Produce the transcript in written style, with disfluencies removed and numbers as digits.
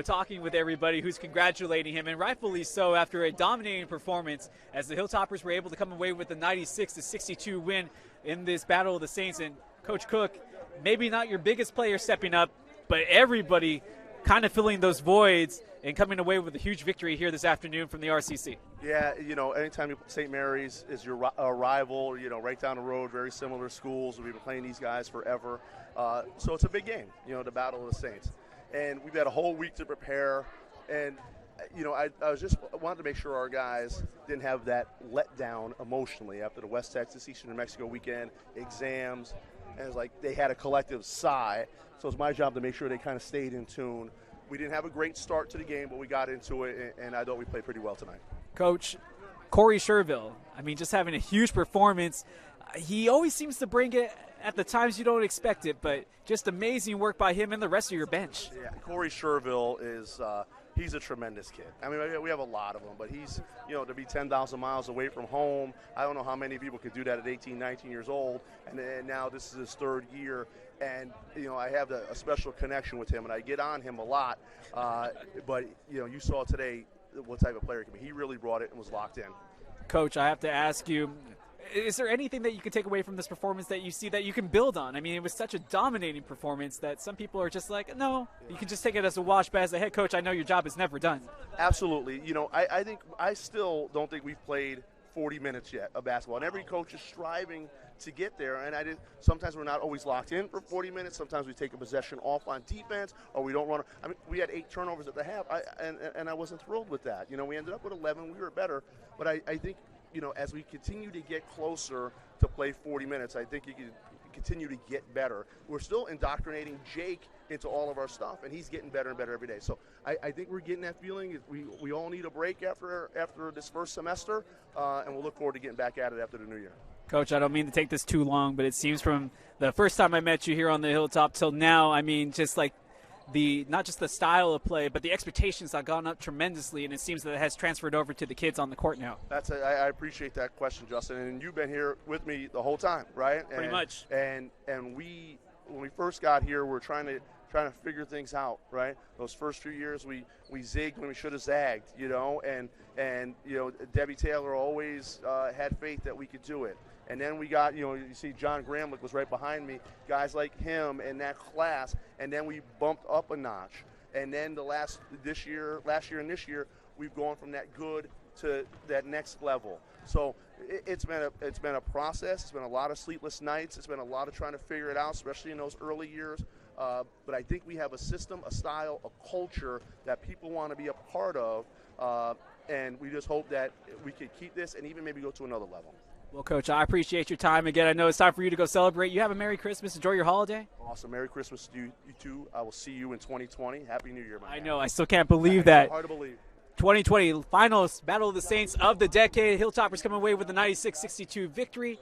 talking with everybody who's congratulating him, and rightfully so after a dominating performance as the Hilltoppers were able to come away with a 96-62 win in this Battle of the Saints. And Coach Cook, maybe not your biggest player stepping up, but everybody kind of filling those voids and coming away with a huge victory here this afternoon from the RCC. Yeah, anytime St. Mary's is your rival, right down the road, very similar schools. We've been playing these guys forever. So it's a big game, the Battle of the Saints. And we've had a whole week to prepare. And, I was just wanted to make sure our guys didn't have that letdown emotionally after the West Texas, Eastern New Mexico weekend, exams. And it's like they had a collective sigh. So it's my job to make sure they kind of stayed in tune. We didn't have a great start to the game, but we got into it, and I thought we played pretty well tonight. Coach, Corey Sherville, just having a huge performance. He always seems to bring it at the times you don't expect it, but just amazing work by him and the rest of your bench. Yeah, Corey Sherville is he's a tremendous kid. We have a lot of them, but he's, to be 10,000 miles away from home, I don't know how many people could do that at 18, 19 years old, and now this is his third year. And, I have a special connection with him, and I get on him a lot. But, you saw today what type of player he can be. He really brought it and was locked in. Coach, I have to ask you, is there anything that you can take away from this performance that you see that you can build on? It was such a dominating performance that some people are just like, no, you can just take it as a wash. But as a head coach, I know your job is never done. Absolutely. I still don't think we've played 40 minutes yet of basketball. And every coach is striving to get there, and sometimes we're not always locked in for 40 minutes. Sometimes we take a possession off on defense, or we don't run. We had 8 turnovers at the half, and I wasn't thrilled with that. We ended up with 11. We were better, but I think, as we continue to get closer to play 40 minutes, I think you can continue to get better. We're still indoctrinating Jake into all of our stuff, and he's getting better and better every day. So I think we're getting that feeling. We all need a break after this first semester, and we'll look forward to getting back at it after the new year. Coach, I don't mean to take this too long, but it seems from the first time I met you here on the Hilltop till now, just like not just the style of play, but the expectations have gone up tremendously, and it seems that it has transferred over to the kids on the court now. I appreciate that question, Justin, and you've been here with me the whole time, right? Pretty much. And when we first got here, we're trying to figure things out, right? Those first few years, we zigged when we should have zagged, and Debbie Taylor always had faith that we could do it. And then we got, you see John Gramlich was right behind me, guys like him and that class, and then we bumped up a notch. And then last year and this year, we've gone from that good to that next level. So it's been a process. It's been a lot of sleepless nights. It's been a lot of trying to figure it out, especially in those early years. But I think we have a system, a style, a culture that people want to be a part of, and we just hope that we could keep this and even maybe go to another level. Well, Coach, I appreciate your time. Again, I know it's time for you to go celebrate. You have a Merry Christmas. Enjoy your holiday. Awesome. Merry Christmas to you too. I will see you in 2020. Happy New Year, my man. I know. I still can't believe that. It's hard to believe. 2020 finals, Battle of the Saints of the decade. Hilltoppers coming away with a 96-62 victory.